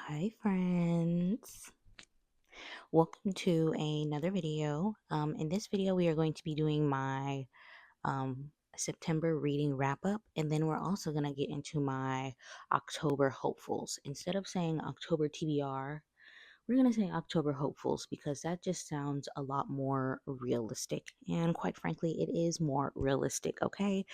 Hi, friends. Welcome to another video. In this video, we are going to be doing my September reading wrap up, and then we're also going to get into my October hopefuls. Instead of saying October TBR, we're going to say October hopefuls because that just sounds a lot more realistic. And quite frankly, it is more realistic, okay?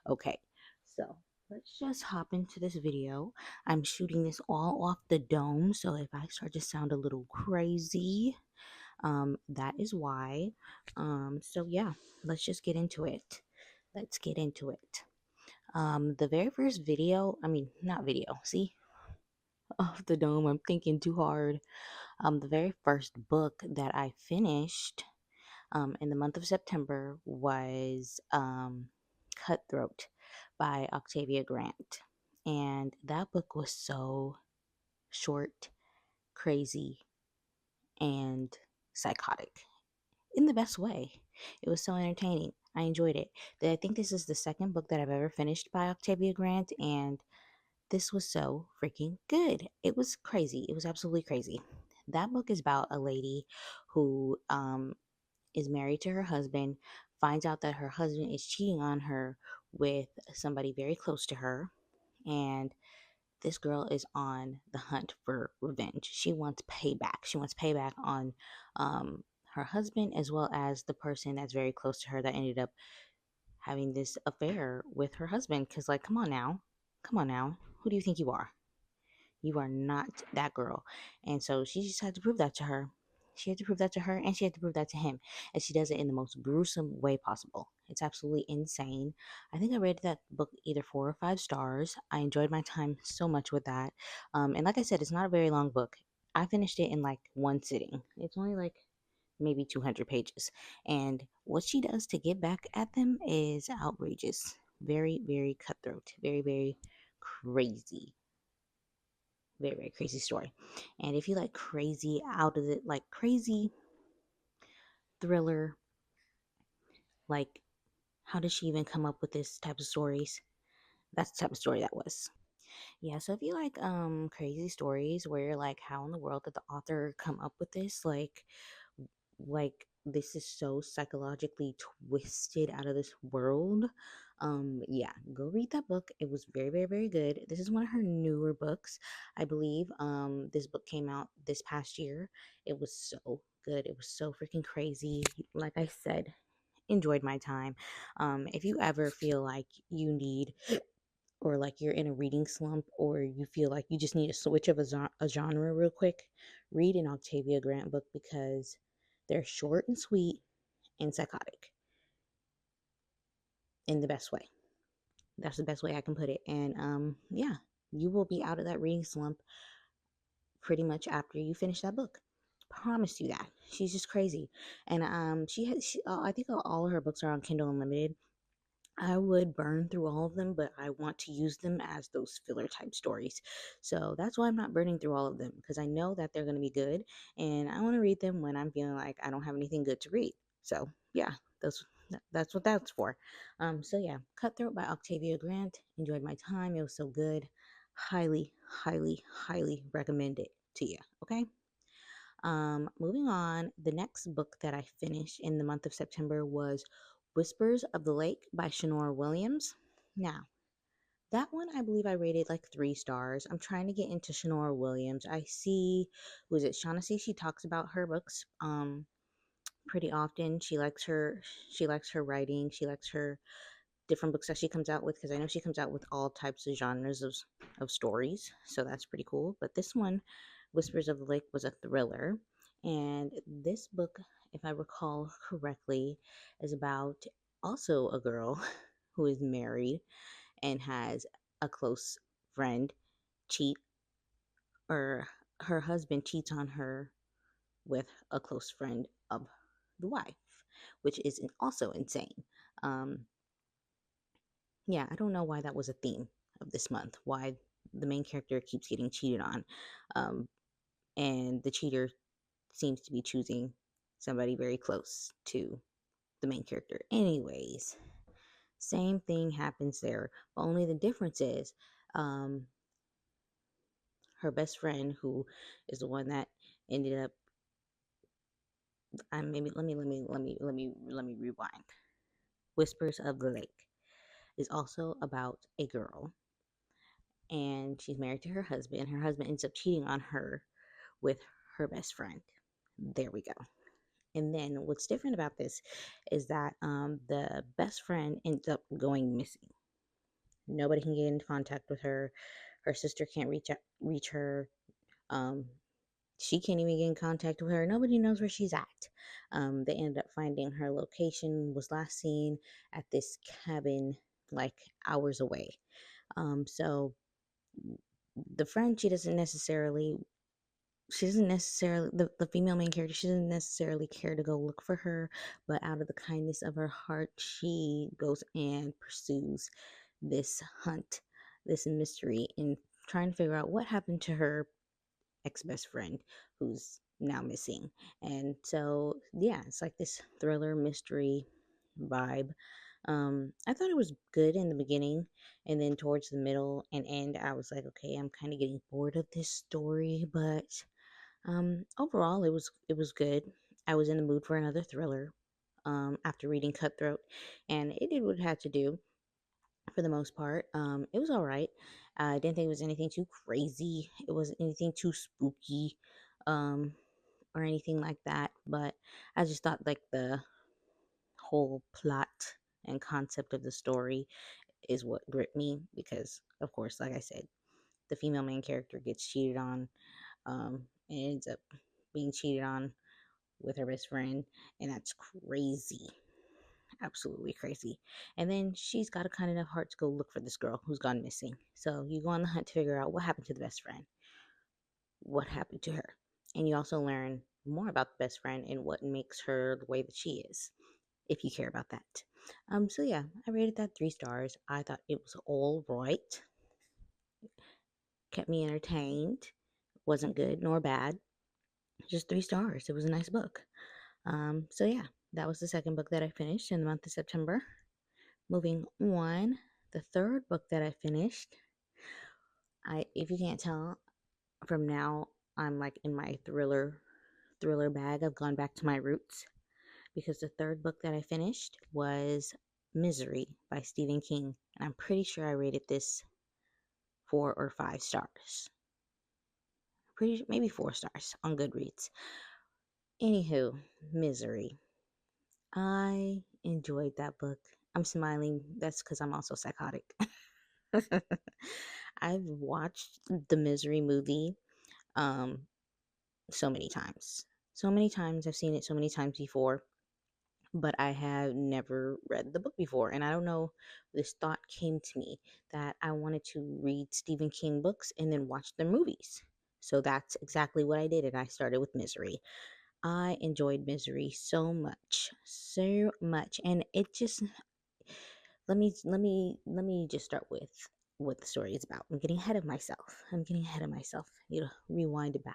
Okay, so let's just hop into this video. I'm shooting this all off the dome, so if I start to sound a little crazy, that is why. So yeah, let's just get into it. Let's get into it. The very first video, I mean, not video, see? Off the dome, I'm thinking too hard. The very first book that I finished in the month of September was Cutthroat by Octavia Grant. And that book was so short, crazy, and psychotic in the best way. It was so entertaining. I enjoyed it. I think this is the second book that I've ever finished by Octavia Grant, and this was so freaking good. It was crazy. It was absolutely crazy. That book is about a lady who is married to her husband, finds out that her husband is cheating on her with somebody very close to her, and this girl is on the hunt for revenge. She wants payback. She wants payback on her husband as well as the person that's very close to her that ended up having this affair with her husband. Because, like, come on now, who do you think you are? You are not that girl. And so she just had to prove that to her. She had to prove that to her and she had to prove that to him. And she does it in the most gruesome way possible. It's absolutely insane. I think I rated that book either 4 or 5 stars. I enjoyed my time so much with that. And like I said, it's not a very long book. I finished it in like one sitting. It's only like maybe 200 pages. And what she does to get back at them is outrageous. Very, very cutthroat. Very, very crazy. Very, very crazy story. And if you like crazy out of it, like crazy thriller, like how does she even come up with this type of stories? That's the type of story that was. Yeah, so if you like crazy stories where you're like, how in the world did the author come up with this? Like this is so psychologically twisted out of this world. Yeah, go read that book. It was very, very, very good. This is one of her newer books, I believe. This book came out this past year. It was so good. It was so freaking crazy. Like I said, enjoyed my time. If you ever feel like you need or like you're in a reading slump or you feel like you just need a switch of a genre real quick, read an Octavia Grant book because they're short and sweet and psychotic in the best way. That's the best way I can put it. And yeah, you will be out of that reading slump pretty much after you finish that book. Promise you that. She's just crazy. And I think all of her books are on Kindle Unlimited. I would burn through all of them, but I want to use them as those filler type stories. So that's why I'm not burning through all of them because I know that they're going to be good and I want to read them when I'm feeling like I don't have anything good to read. So, yeah, that's what that's for. So yeah, Cutthroat by Octavia Grant. Enjoyed my time. It was so good. Highly, highly, highly recommend it to you. Okay. Moving on, the next book that I finished in the month of September was Whispers of the Lake by Shanora Williams. Now, that one I believe I rated like 3 stars. I'm trying to get into Shanora Williams. I see, was it Shaughnessy? She talks about her books pretty often. She likes her writing. She likes her different books that she comes out with because I know she comes out with all types of genres of stories. So that's pretty cool. But this one, Whispers of the Lake, was a thriller. And this book, if I recall correctly, is about also a girl who is married and has a close friend cheat, or her husband cheats on her with a close friend of the wife, which is also insane. Um, yeah, I don't know why that was a theme of this month. Why the main character keeps getting cheated on, um, and the cheater seems to be choosing somebody very close to the main character. Anyways, same thing happens there. But only the difference is, um, her best friend, who is the one that ended up. Maybe let me rewind. Whispers of the Lake is also about a girl, and she's married to her husband. Her husband ends up cheating on her with her best friend. There we go. And then what's different about this is that the best friend ends up going missing. Nobody can get in contact with her. Her sister can't reach her. Um, she can't even get in contact with her. Nobody knows where she's at. They ended up finding her location was last seen at this cabin like hours away. So the friend, she doesn't necessarily the female main character, she doesn't necessarily care to go look for her, but out of the kindness of her heart, she goes and pursues this hunt, this mystery, and trying to figure out what happened to her ex-best friend who's now missing. And so yeah, it's like this thriller mystery vibe. I thought it was good in the beginning, and then towards the middle and end I was like, okay, I'm kind of getting bored of this story, but overall it was good. I was in the mood for another thriller after reading Cutthroat, and it did what it had to do for the most part. It was all right. I didn't think it was anything too crazy. It wasn't anything too spooky, um, or anything like that. But I just thought like the whole plot and concept of the story is what gripped me because, of course, like I said, the female main character gets cheated on, and ends up being cheated on with her best friend, and that's crazy, absolutely crazy. And then she's got a kind enough heart to go look for this girl who's gone missing. So you go on the hunt to figure out what happened to the best friend, what happened to her, and you also learn more about the best friend and what makes her the way that she is, if you care about that. So yeah, I rated that 3 stars. I thought it was all right, kept me entertained, wasn't good nor bad, just 3 stars. It was a nice book. So yeah, that was the second book that I finished in the month of September. Moving on, the third book that I finished, if you can't tell from now, I'm like in my thriller bag. I've gone back to my roots because the third book that I finished was Misery by Stephen King, and I'm pretty sure I rated this 4 or 5 stars. Pretty maybe 4 stars on Goodreads. Anywho, Misery. I enjoyed that book. I'm smiling. That's because I'm also psychotic. I've watched the Misery movie um so many times. So many times. I've seen it so many times before, but I have never read the book before. And I don't know, this thought came to me that I wanted to read Stephen King books and then watch their movies. So that's exactly what I did, and I started with Misery. I enjoyed Misery so much, so much, and it just let me just start with what the story is about. I'm getting ahead of myself. You know, rewind it back.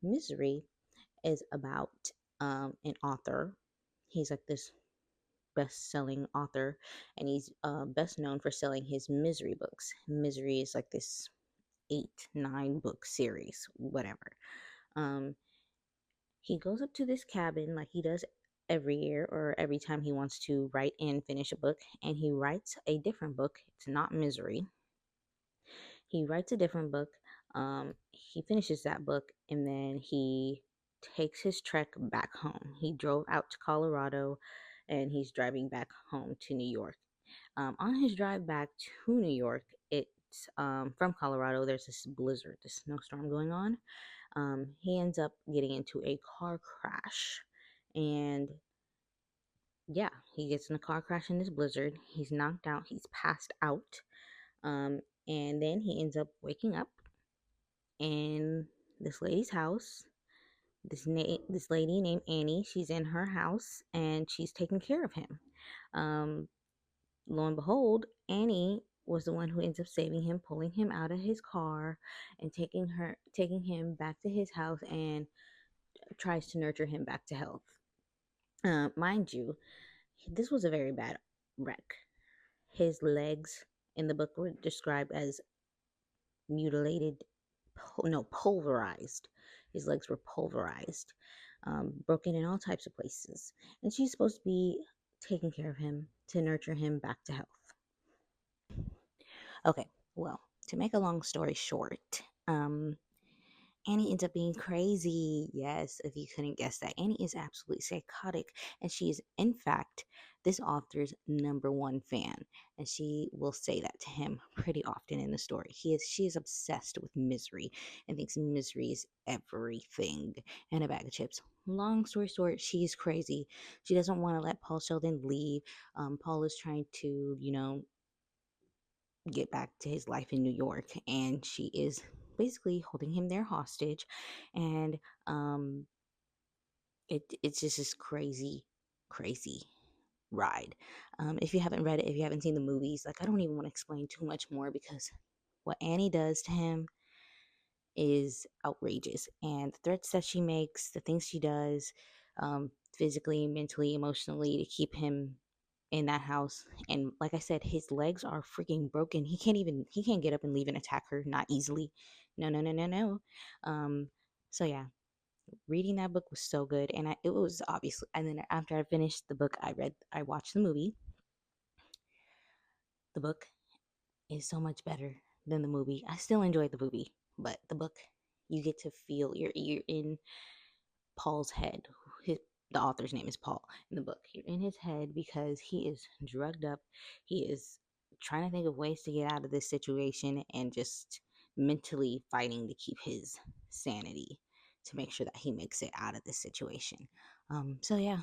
Misery is about an author. He's like this best-selling author, and he's best known for selling his misery books. Misery is like this 8, 9 book series, whatever. Um, he goes up to this cabin like he does every year or every time he wants to write and finish a book, and he writes a different book. It's not Misery. He writes a different book. He finishes that book, and then he takes his trek back home. He drove out to Colorado, and he's driving back home to New York. On his drive back to New York, it's from Colorado. There's this blizzard, this snowstorm going on. He ends up getting into a car crash, and yeah, he gets in a car crash in this blizzard. He's knocked out. He's passed out. Um, and then he ends up waking up in this lady's house. This lady named Annie. She's in her house and she's taking care of him. Um, Lo and behold, Annie was the one who ends up saving him, pulling him out of his car, and taking him back to his house, and tries to nurture him back to health. Mind you, this was a very bad wreck. His legs in the book were described as mutilated no, pulverized. His legs were pulverized, broken in all types of places. And she's supposed to be taking care of him to nurture him back to health. Okay, well, to make a long story short, Annie ends up being crazy. Yes, if you couldn't guess that, Annie is absolutely psychotic, and she is, in fact, this author's number one fan, and she will say that to him pretty often in the story. She is obsessed with Misery and thinks Misery is everything and a bag of chips. Long story short, she's crazy. She doesn't want to let Paul Sheldon leave. Paul is trying to, get back to his life in New York, and she is basically holding him there hostage, and um, it's just this crazy ride. If you haven't read it, if you haven't seen the movies, like I don't even want to explain too much more because what Annie does to him is outrageous, and the threats that she makes, the things she does, physically, mentally, emotionally, to keep him in that house. And like I said, his legs are freaking broken. He can't get up and leave and attack her, not easily. No, no, no, no, no. um so yeah, reading that book was so good. And it was obviously, and then after I finished the book, I watched the movie. The book is so much better than the movie. I still enjoyed the movie, but the book, you get to feel, you're in Paul's head. His, the author's name is Paul in the book. You're in his head because he is drugged up. He is trying to think of ways to get out of this situation and just mentally fighting to keep his sanity to make sure that he makes it out of this situation. So yeah,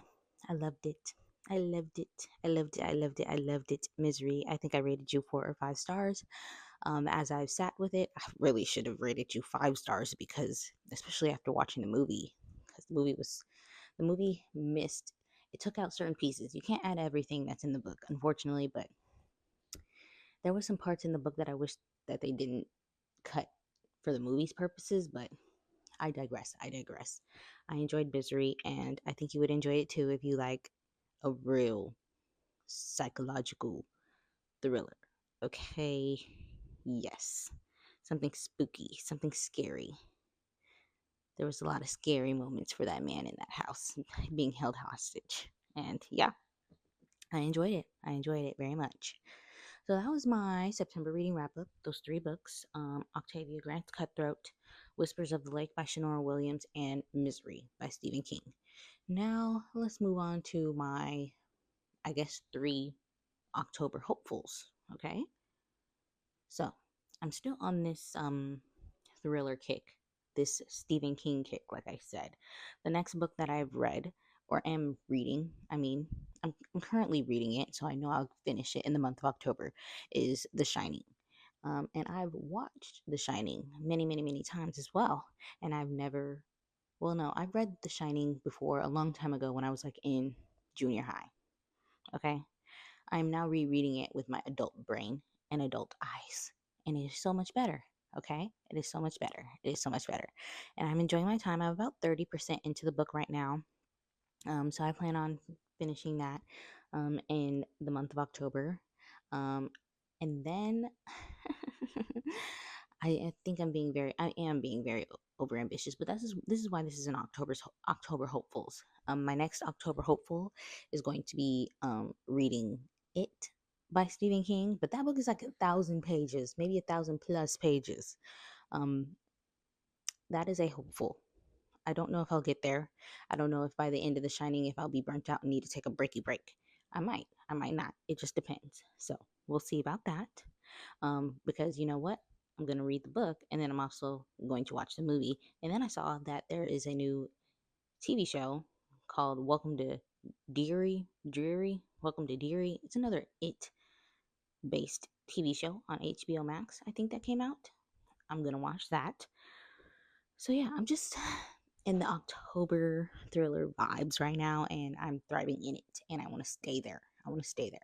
I loved it. I loved it. I loved it. I loved it. I loved it. Misery. I think I rated you 4 or 5 stars. As I've sat with it, I really should have rated you 5 stars because, especially after watching the movie, because the movie missed. It took out certain pieces. You can't add everything that's in the book, unfortunately, but there were some parts in the book that I wish that they didn't cut for the movie's purposes. But I digress. I digress. I enjoyed Misery, and I think you would enjoy it too if you like a real psychological thriller. Okay. Yes. Something spooky, something scary. There was a lot of scary moments for that man in that house being held hostage. And yeah, I enjoyed it. I enjoyed it very much. So that was my September reading wrap up. Those 3 books: Octavia Grant's Cutthroat, Whispers of the Lake by Shanora Williams, and Misery by Stephen King. Now let's move on to my, I guess, 3 October hopefuls. Okay. So I'm still on this thriller kick, this Stephen King kick, like I said. The next book that I've read or am reading, I'm currently reading it, so I know I'll finish it in the month of October, is The Shining. And I've watched The Shining many, many, many times as well. And I've never, well, no, I've read The Shining before a long time ago when I was like in junior high. Okay. I'm now rereading it with my adult brain and adult eyes, and it is so much better. Okay, it is so much better. It is so much better, and I'm enjoying my time. I'm about 30% into the book right now, so I plan on finishing that in the month of October, and then I think I am being very over ambitious, but this is why this is an October hopefuls. My next October hopeful is going to be reading It by Stephen King, but that book is like 1,000 pages, maybe 1,000 plus pages. Um, that is a hopeful. I don't know if I'll get there. I don't know if by the end of The Shining, if I'll be burnt out and need to take a breaky break. I might not. It just depends. So we'll see about that. Because you know what? I'm going to read the book and then I'm also going to watch the movie. And then I saw that there is a new TV show called Welcome to Dreary. Welcome to Deary. It's another It based TV show on HBO Max. I think that came out. I'm going to watch that. So yeah, I'm just in the October thriller vibes right now and I'm thriving in it and I want to stay there. I want to stay there.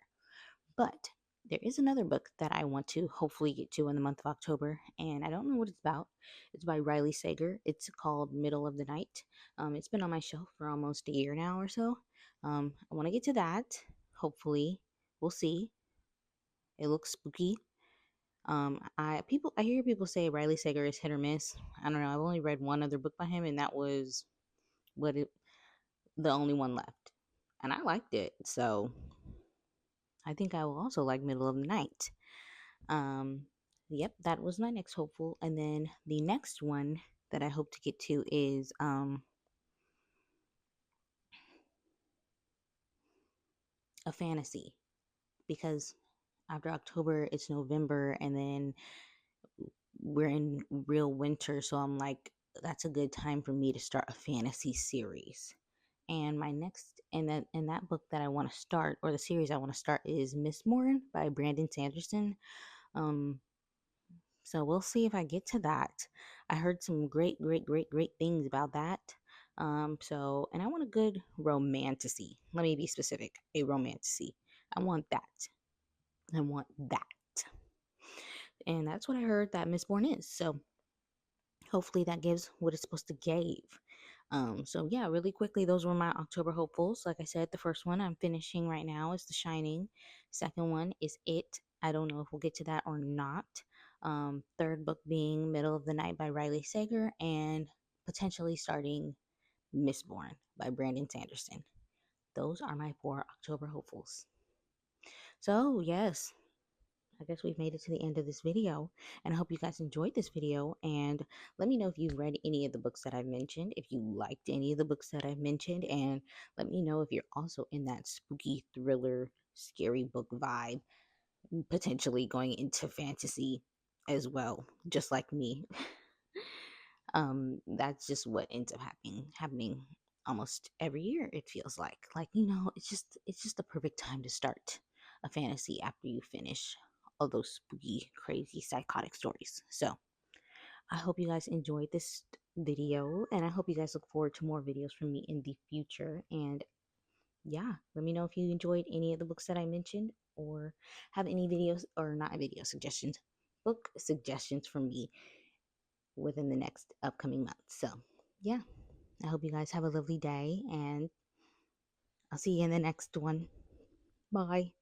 But there is another book that I want to hopefully get to in the month of October, and I don't know what it's about. It's by Riley Sager. It's called Middle of the Night. It's been on my shelf for almost a year now or so. I want to get to that. Hopefully, we'll see. It looks spooky. I hear people say Riley Sager is hit or miss. I don't know. I've only read one other book by him, and that was what it, the only one left, and I liked it. So I think I will also like Middle of the Night. Um, yep, that was my next hopeful, and then the next one that I hope to get to is a fantasy, because after October it's November, and then we're in real winter, so I'm like, that's a good time for me to start a fantasy series. And my next and that book that I want to start, or the series I want to start, is Mistborn by Brandon Sanderson. Um, so we'll see if I get to that. I heard some great things about that. And I want a good romantasy. Let me be specific. A romantasy. I want that. I want that. And that's what I heard that Mistborn is. So hopefully that gives what it's supposed to give. So yeah, really quickly, those were my October hopefuls. Like I said, the first one I'm finishing right now is The Shining. Second one is It. I don't know if we'll get to that or not. Third book being Middle of the Night by Riley Sager, and potentially starting Mistborn by Brandon Sanderson. Those are my 4 October hopefuls. So yes, I guess we've made it to the end of this video, and I hope you guys enjoyed this video. And let me know if you've read any of the books that I've mentioned, if you liked any of the books that I've mentioned, and let me know if you're also in that spooky thriller, scary book vibe, potentially going into fantasy as well, just like me. That's just what ends up happening almost every year, it feels like, it's just the perfect time to start a fantasy after you finish all those spooky, crazy, psychotic stories. So I hope you guys enjoyed this video, and I hope you guys look forward to more videos from me in the future. And yeah, let me know if you enjoyed any of the books that I mentioned, or have any videos, or not video suggestions, book suggestions from me within the next upcoming months. So, yeah, I hope you guys have a lovely day, and I'll see you in the next one. Bye.